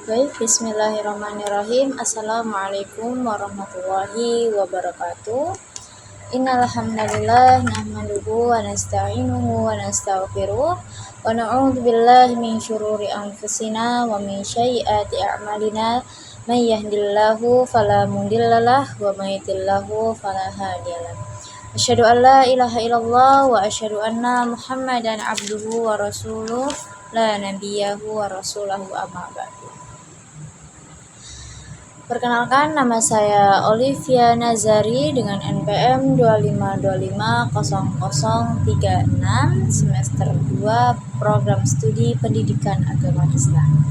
Baik, bismillahirrahmanirrahim. Assalamualaikum warahmatullahi wabarakatuh. Innal hamdalillah nahmaduhu wa nasta'inuhu wa nastaghfiruh wa na'udzu billahi min syururi anfusina wa min sayyiati a'malina. May yahdihillahu fala mudhillalah wa may yudhlilhu fala hadiyalah. Asyhadu an la ilaha illallah wa asyhadu anna Muhammadan abduhu wa rasuluh la nabiyyahu wa rasulahu amma ba'du. Perkenalkan, nama saya Olivia Nazari dengan NPM 25250036 semester 2 Program Studi Pendidikan Agama Islam.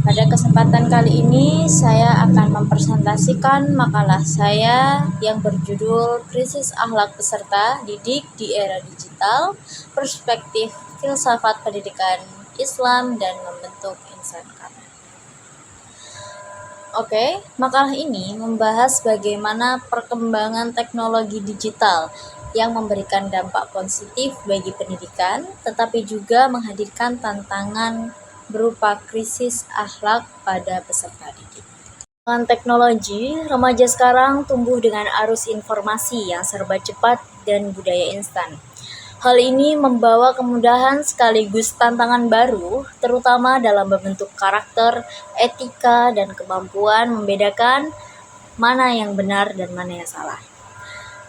Pada kesempatan kali ini saya akan mempresentasikan makalah saya yang berjudul Krisis Akhlak Peserta Didik di Era Digital, Perspektif Filsafat Pendidikan Islam dan Membentuk Insan Kamil. Oke, makalah ini membahas bagaimana perkembangan teknologi digital yang memberikan dampak positif bagi pendidikan, tetapi juga menghadirkan tantangan berupa krisis akhlak pada peserta didik. Dengan teknologi, remaja sekarang tumbuh dengan arus informasi yang serba cepat dan budaya instan. Hal ini membawa kemudahan sekaligus tantangan baru, terutama dalam membentuk karakter, etika, dan kemampuan membedakan mana yang benar dan mana yang salah.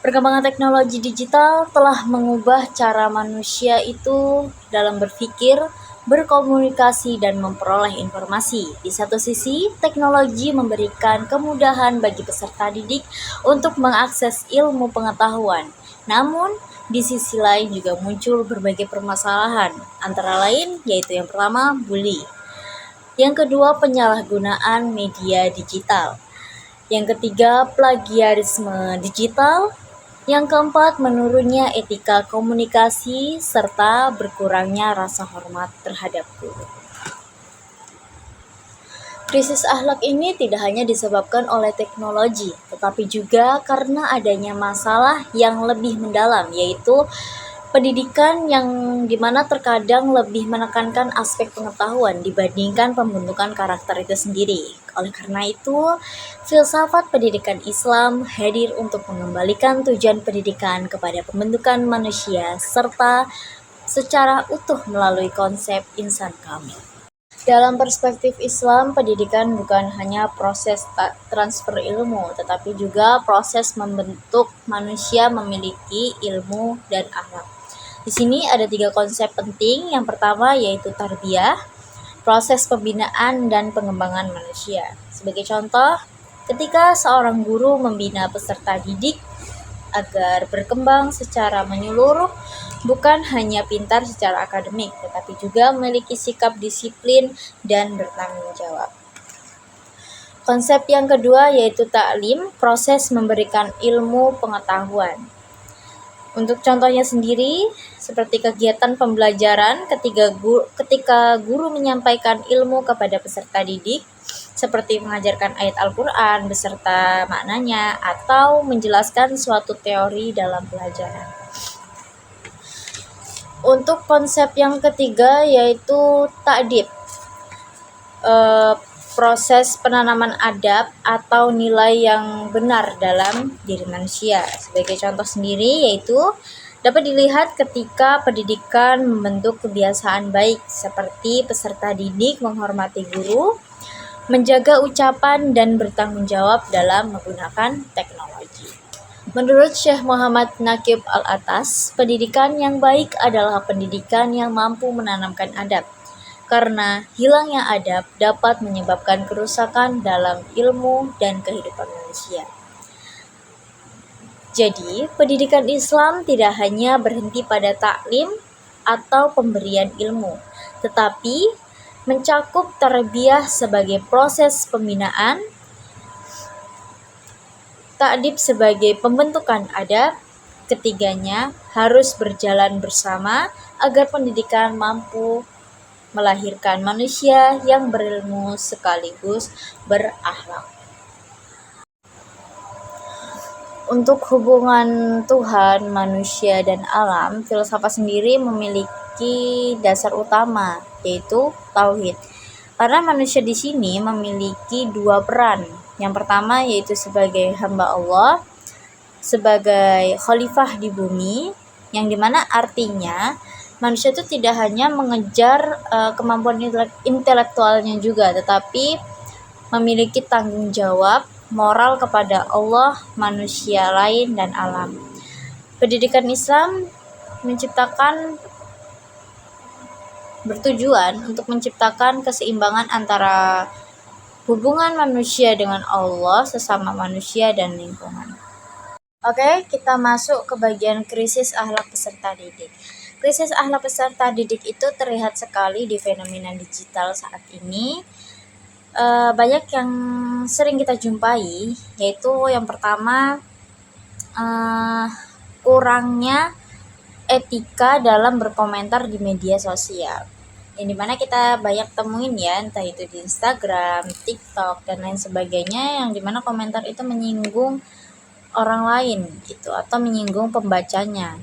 Perkembangan teknologi digital telah mengubah cara manusia itu dalam berpikir, berkomunikasi, dan memperoleh informasi. Di satu sisi, teknologi memberikan kemudahan bagi peserta didik untuk mengakses ilmu pengetahuan. Namun, di sisi lain juga muncul berbagai permasalahan, antara lain yaitu yang pertama, bully. Yang kedua, penyalahgunaan media digital. Yang ketiga, plagiarisme digital. Yang keempat, menurunnya etika komunikasi serta berkurangnya rasa hormat terhadap guru. Krisis akhlak ini tidak hanya disebabkan oleh teknologi, tetapi juga karena adanya masalah yang lebih mendalam, yaitu pendidikan yang dimana terkadang lebih menekankan aspek pengetahuan dibandingkan pembentukan karakter itu sendiri. Oleh karena itu, filsafat pendidikan Islam hadir untuk mengembalikan tujuan pendidikan kepada pembentukan manusia serta secara utuh melalui konsep insan kamil. Dalam perspektif Islam, pendidikan bukan hanya proses transfer ilmu, tetapi juga proses membentuk manusia memiliki ilmu dan akhlak. Di sini ada 3 konsep penting. Yang pertama yaitu tarbiyah, proses pembinaan dan pengembangan manusia. Sebagai contoh, ketika seorang guru membina peserta didik agar berkembang secara menyeluruh, bukan hanya pintar secara akademik, tetapi juga memiliki sikap disiplin dan bertanggung jawab. Konsep yang kedua yaitu ta'lim, proses memberikan ilmu pengetahuan. Untuk contohnya sendiri, seperti kegiatan pembelajaran ketika guru menyampaikan ilmu kepada peserta didik, seperti mengajarkan ayat Al-Quran beserta maknanya, atau menjelaskan suatu teori dalam pelajaran. Untuk konsep yang ketiga yaitu ta'dib, proses penanaman adab atau nilai yang benar dalam diri manusia. Sebagai contoh sendiri yaitu dapat dilihat ketika pendidikan membentuk kebiasaan baik seperti peserta didik menghormati guru, menjaga ucapan, dan bertanggung jawab dalam menggunakan teknologi. Menurut Syekh Muhammad Naqib Al-Atas, pendidikan yang baik adalah pendidikan yang mampu menanamkan adab, karena hilangnya adab dapat menyebabkan kerusakan dalam ilmu dan kehidupan manusia. Jadi, pendidikan Islam tidak hanya berhenti pada taklim atau pemberian ilmu, tetapi mencakup tarbiyah sebagai proses pembinaan, ta'dib sebagai pembentukan adab. Ketiganya harus berjalan bersama agar pendidikan mampu melahirkan manusia yang berilmu sekaligus berakhlak. Untuk hubungan Tuhan, manusia, dan alam, filsafat sendiri memiliki dasar utama, yaitu tauhid. Karena manusia di sini memiliki dua peran. Yang pertama yaitu sebagai hamba Allah, sebagai khalifah di bumi, yang dimana artinya manusia itu tidak hanya mengejar kemampuan intelektualnya juga, tetapi memiliki tanggung jawab moral kepada Allah, manusia lain, dan alam. Pendidikan Islam bertujuan untuk menciptakan keseimbangan antara hubungan manusia dengan Allah, sesama manusia, dan lingkungan. Oke, kita masuk ke bagian krisis akhlak peserta didik. Krisis akhlak peserta didik itu terlihat sekali di fenomena digital saat ini. Banyak yang sering kita jumpai, yaitu yang pertama kurangnya etika dalam berkomentar di media sosial. Yang dimana kita banyak temuin ya, entah itu di Instagram, TikTok, dan lain sebagainya, yang dimana komentar itu menyinggung orang lain gitu, atau menyinggung pembacanya.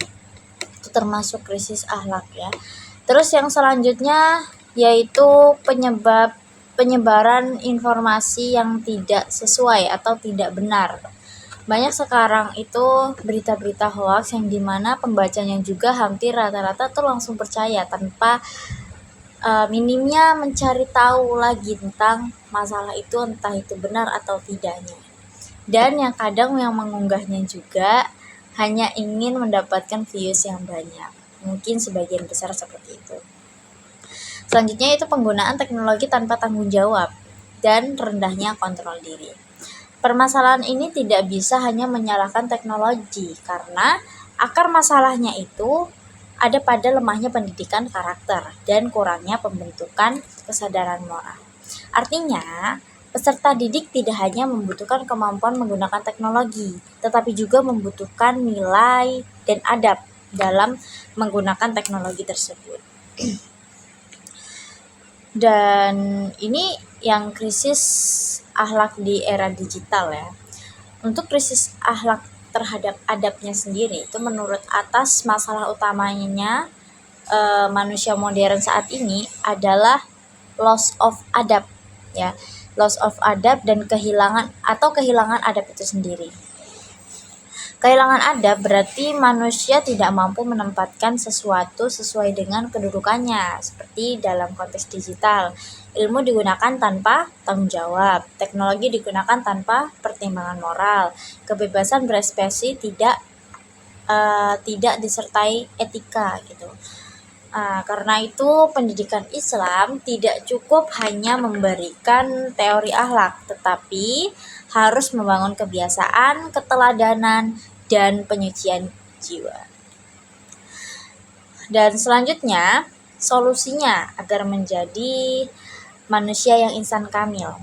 Itu termasuk krisis akhlak ya. Terus yang selanjutnya yaitu penyebaran informasi yang tidak sesuai atau tidak benar. Banyak sekarang itu berita-berita hoax yang dimana pembacanya juga hampir rata-rata tuh langsung percaya tanpa minimnya mencari tahu lagi tentang masalah itu, entah itu benar atau tidaknya. Dan yang kadang yang mengunggahnya juga hanya ingin mendapatkan views yang banyak. Mungkin sebagian besar seperti itu. Selanjutnya itu penggunaan teknologi tanpa tanggung jawab dan rendahnya kontrol diri. Permasalahan ini tidak bisa hanya menyalahkan teknologi, karena akar masalahnya itu ada pada lemahnya pendidikan karakter dan kurangnya pembentukan kesadaran moral. Artinya, peserta didik tidak hanya membutuhkan kemampuan menggunakan teknologi, tetapi juga membutuhkan nilai dan adab dalam menggunakan teknologi tersebut. Dan ini yang krisis akhlak di era digital ya. Untuk krisis akhlak terhadap adabnya sendiri, itu menurut Atas masalah utamanya manusia modern saat ini adalah loss of adab ya. Loss of adab dan kehilangan adab itu sendiri. Kehilangan adab berarti manusia tidak mampu menempatkan sesuatu sesuai dengan kedudukannya, seperti dalam konteks digital. Ilmu digunakan tanpa tanggung jawab, teknologi digunakan tanpa pertimbangan moral, kebebasan berekspresi tidak disertai etika gitu. Karena itu pendidikan Islam tidak cukup hanya memberikan teori akhlak, tetapi harus membangun kebiasaan, keteladanan, dan penyucian jiwa. Dan selanjutnya, solusinya agar menjadi manusia yang insan kamil.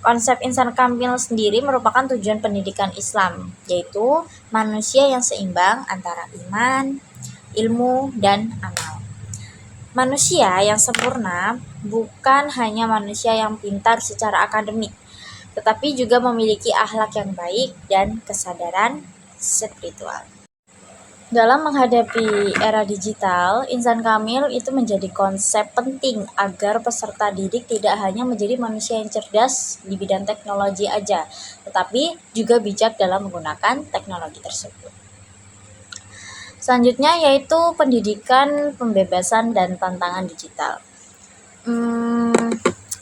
Konsep insan kamil sendiri merupakan tujuan pendidikan Islam, yaitu manusia yang seimbang antara iman, ilmu, dan amal. Manusia yang sempurna bukan hanya manusia yang pintar secara akademik, tetapi juga memiliki akhlak yang baik dan kesadaran spiritual. Dalam menghadapi era digital, insan kamil itu menjadi konsep penting agar peserta didik tidak hanya menjadi manusia yang cerdas di bidang teknologi aja, tetapi juga bijak dalam menggunakan teknologi tersebut. Selanjutnya yaitu pendidikan, pembebasan, dan tantangan digital.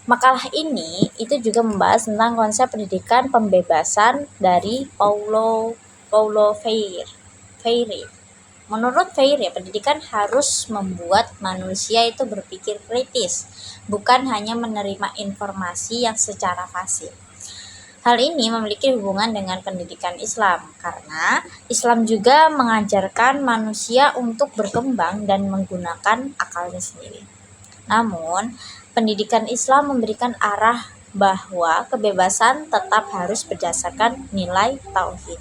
Makalah ini itu juga membahas tentang konsep pendidikan pembebasan dari Paulo Freire. Menurut Freire, pendidikan harus membuat manusia itu berpikir kritis, bukan hanya menerima informasi yang secara pasif. Hal ini memiliki hubungan dengan pendidikan Islam, karena Islam juga mengajarkan manusia untuk berkembang dan menggunakan akalnya sendiri. Namun, pendidikan Islam memberikan arah bahwa kebebasan tetap harus berdasarkan nilai tauhid.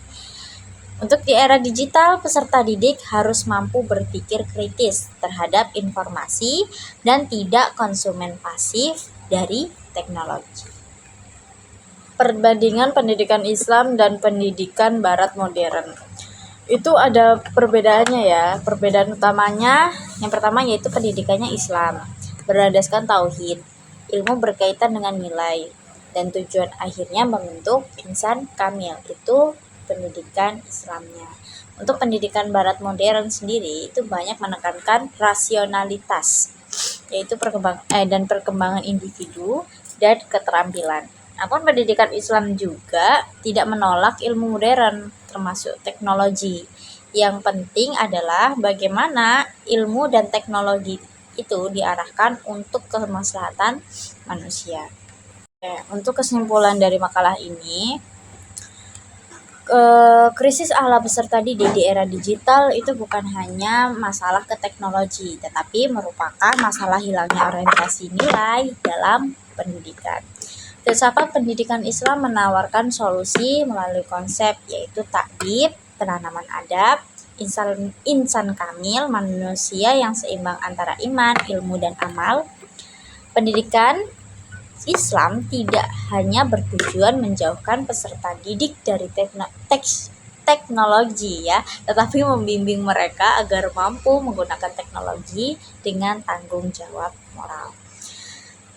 Untuk di era digital, peserta didik harus mampu berpikir kritis terhadap informasi dan tidak konsumen pasif dari teknologi. Perbandingan pendidikan Islam dan pendidikan Barat modern. Itu ada perbedaannya ya. Perbedaan utamanya yang pertama yaitu pendidikannya Islam, berdasarkan tauhid. ilmu berkaitan dengan nilai, dan tujuan akhirnya membentuk insan kamil, itu pendidikan Islamnya. Untuk pendidikan barat modern sendiri itu banyak menekankan rasionalitas, yaitu perkembangan individu dan keterampilan. Namun pendidikan Islam juga tidak menolak ilmu modern termasuk teknologi. Yang penting adalah bagaimana ilmu dan teknologi itu diarahkan untuk kemaslahatan manusia. Untuk kesimpulan dari makalah ini, krisis ala besar tadi di era digital itu bukan hanya masalah ke teknologi, tetapi merupakan masalah hilangnya orientasi nilai dalam pendidikan. Filsafat pendidikan Islam menawarkan solusi melalui konsep yaitu ta'dib, penanaman adab, insan kamil, manusia yang seimbang antara iman, ilmu, dan amal. Pendidikan Islam tidak hanya bertujuan menjauhkan peserta didik dari teknologi ya, tetapi membimbing mereka agar mampu menggunakan teknologi dengan tanggung jawab moral.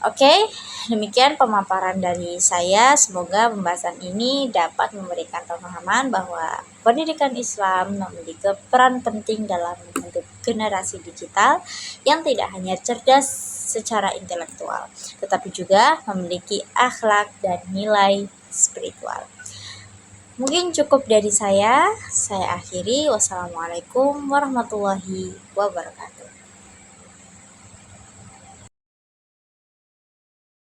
Oke, demikian pemaparan dari saya. Semoga pembahasan ini dapat memberikan pemahaman bahwa pendidikan Islam memiliki peran penting dalam membentuk generasi digital yang tidak hanya cerdas secara intelektual, tetapi juga memiliki akhlak dan nilai spiritual. Mungkin cukup dari saya akhiri. Wassalamualaikum warahmatullahi wabarakatuh.